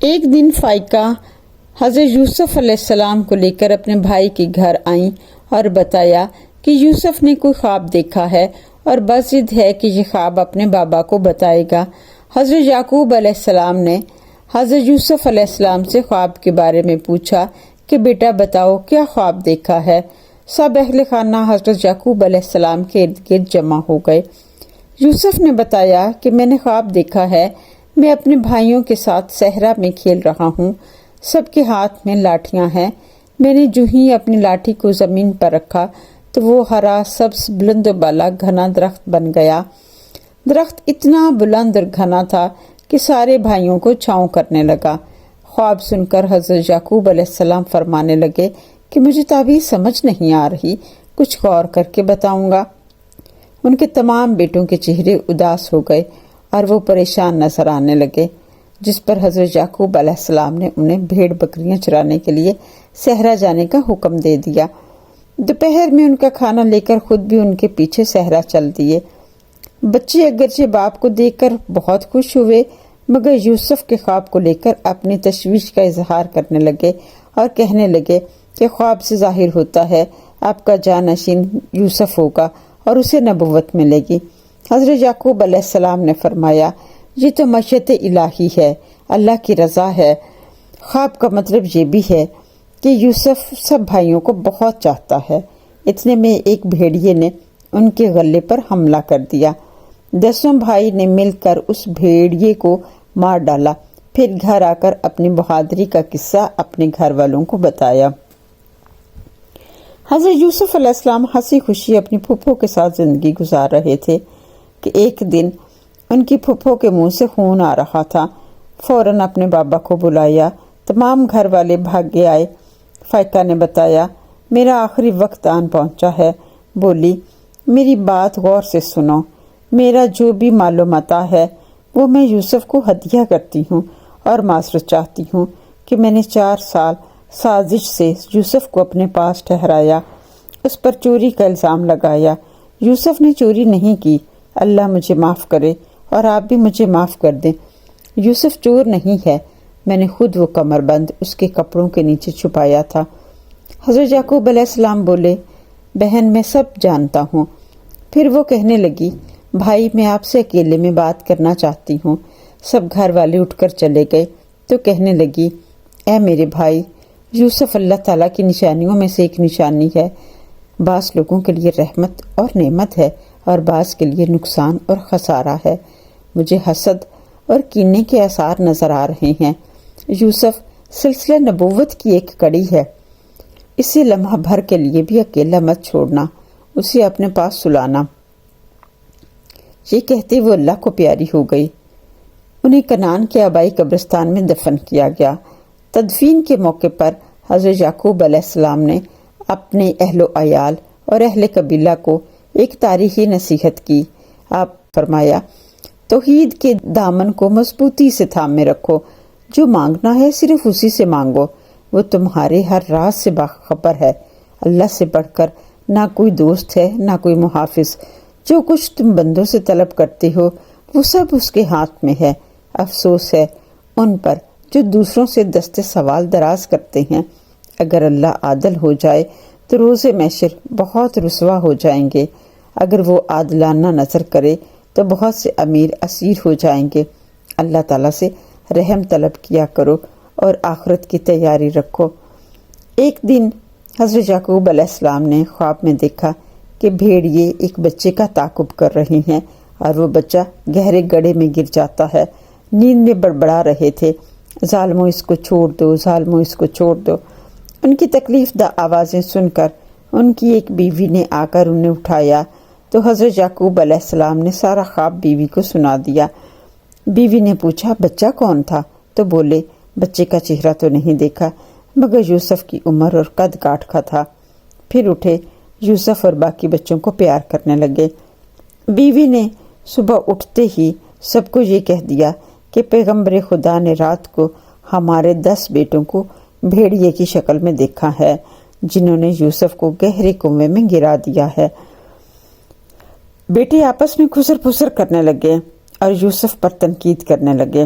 ایک دن فائقہ حضرت یوسف علیہ السلام کو لے کر اپنے بھائی کے گھر آئیں اور بتایا کہ یوسف نے کوئی خواب دیکھا ہے اور بس ضد ہے کہ یہ خواب اپنے بابا کو بتائے گا۔ حضرت یعقوب علیہ السلام نے حضرت یوسف علیہ السلام سے خواب کے بارے میں پوچھا کہ بیٹا بتاؤ کیا خواب دیکھا ہے۔ سب اہل خانہ حضرت یعقوب علیہ السلام کے ارد گرد جمع ہو گئے۔ یوسف نے بتایا کہ میں نے خواب دیکھا ہے، میں اپنے بھائیوں کے ساتھ صحرا میں کھیل رہا ہوں، سب کے ہاتھ میں لاٹھیاں ہیں، میں نے جو ہی اپنی لاٹھی کو زمین پر رکھا تو وہ ہرا سبز بلند و بالا گھنا درخت بن گیا۔ درخت اتنا بلند اور گھنا تھا کہ سارے بھائیوں کو چھاؤں کرنے لگا۔ خواب سن کر حضرت یعقوب علیہ السلام فرمانے لگے کہ مجھے تعبیر سمجھ نہیں آ رہی، کچھ غور کر کے بتاؤں گا۔ ان کے تمام بیٹوں کے چہرے اداس ہو گئے اور وہ پریشان نظر آنے لگے، جس پر حضرت یعقوب علیہ السلام نے انہیں بھیڑ بکریاں چرانے کے لیے صحرا جانے کا حکم دے دیا۔ دوپہر میں ان کا کھانا لے کر خود بھی ان کے پیچھے صحرا چل دیے۔ بچے اگرچہ باپ کو دیکھ کر بہت خوش ہوئے، مگر یوسف کے خواب کو لے کر اپنی تشویش کا اظہار کرنے لگے اور کہنے لگے کہ خواب سے ظاہر ہوتا ہے آپ کا جانشین یوسف ہوگا اور اسے نبوت ملے گی۔ حضرت یعقوب علیہ السلام نے فرمایا یہ تو مشیت الہی ہے، اللہ کی رضا ہے۔ خواب کا مطلب یہ بھی ہے کہ یوسف سب بھائیوں کو بہت چاہتا ہے۔ اتنے میں ایک بھیڑیے نے ان کے غلے پر حملہ کر دیا۔ 10 بھائی نے مل کر اس بھیڑیے کو مار ڈالا، پھر گھر آ کر اپنی بہادری کا قصہ اپنے گھر والوں کو بتایا۔ حضرت یوسف علیہ السلام ہنسی خوشی اپنی پھوپھو کے ساتھ زندگی گزار رہے تھے کہ ایک دن ان کی پھوپھو کے منہ سے خون آ رہا تھا۔ فوراً اپنے بابا کو بلایا، تمام گھر والے بھاگے آئے۔ فائقہ نے بتایا میرا آخری وقت آن پہنچا ہے۔ بولی میری بات غور سے سنو، میرا جو بھی مال و متاع ہے وہ میں یوسف کو ہدیہ کرتی ہوں اور معذرت چاہتی ہوں کہ میں نے 4 سال سازش سے یوسف کو اپنے پاس ٹھہرایا، اس پر چوری کا الزام لگایا۔ یوسف نے چوری نہیں کی، اللہ مجھے معاف کرے اور آپ بھی مجھے معاف کر دیں۔ یوسف چور نہیں ہے، میں نے خود وہ کمر بند اس کے کپڑوں کے نیچے چھپایا تھا۔ حضرت یعقوب علیہ السلام بولے بہن میں سب جانتا ہوں۔ پھر وہ کہنے لگی بھائی میں آپ سے اکیلے میں بات کرنا چاہتی ہوں۔ سب گھر والے اٹھ کر چلے گئے تو کہنے لگی اے میرے بھائی، یوسف اللہ تعالیٰ کی نشانیوں میں سے ایک نشانی ہے۔ بعض لوگوں کے لیے رحمت اور نعمت ہے اور بعض کے لیے نقصان اور خسارہ ہے۔ مجھے حسد اور کینے کے آثار نظر آ رہے ہیں۔ یوسف سلسلہ نبوت کی ایک کڑی ہے، اسے لمحہ بھر کے لیے بھی اکیلا مت چھوڑنا، اسے اپنے پاس سلانا۔ یہ کہتے وہ اللہ کو پیاری ہو گئی۔ انہیں کنعان کے آبائی قبرستان میں دفن کیا گیا۔ تدفین کے موقع پر حضرت یعقوب علیہ السلام نے اپنے اہل و عیال اور اہل قبیلہ کو ایک تاریخی نصیحت کی۔ آپ فرمایا توحید کے دامن کو مضبوطی سے تھامے رکھو، جو مانگنا ہے صرف اسی سے مانگو، وہ تمہارے ہر راز سے باخبر ہے۔ اللہ سے بڑھ کر نہ کوئی دوست ہے نہ کوئی محافظ، جو کچھ تم بندوں سے طلب کرتے ہو وہ سب اس کے ہاتھ میں ہے۔ افسوس ہے ان پر جو دوسروں سے دست سوال دراز کرتے ہیں۔ اگر اللہ عادل ہو جائے تو روز محشر بہت رسوا ہو جائیں گے، اگر وہ عادلانہ نظر کرے تو بہت سے امیر اسیر ہو جائیں گے۔ اللہ تعالیٰ سے رحم طلب کیا کرو اور آخرت کی تیاری رکھو۔ ایک دن حضرت یعقوب علیہ السلام نے خواب میں دیکھا کہ بھیڑیے ایک بچے کا تعاقب کر رہے ہیں اور وہ بچہ گہرے گڑھے میں گر جاتا ہے۔ نیند میں بڑبڑا رہے تھے ظالمو اس کو چھوڑ دو، ظالمو اس کو چھوڑ دو۔ ان کی تکلیف دہ آوازیں سن کر ان کی ایک بیوی نے آ کر انہیں اٹھایا تو حضرت یعقوب علیہ السلام نے سارا خواب بیوی کو سنا دیا۔ بیوی نے پوچھا بچہ کون تھا؟ تو بولے بچے کا چہرہ تو نہیں دیکھا، مگر یوسف کی عمر اور قد کاٹ کا تھا۔ پھر اٹھے یوسف اور باقی بچوں کو پیار کرنے لگے۔ بیوی نے صبح اٹھتے ہی سب کو یہ کہہ دیا کہ پیغمبر خدا نے رات کو ہمارے 10 بیٹوں کو بھیڑیے کی شکل میں دیکھا ہے، جنہوں نے یوسف کو گہرے کنویں میں گرا دیا ہے۔ بیٹے آپس میں خسر پھسر کرنے لگے اور یوسف پر تنقید کرنے لگے۔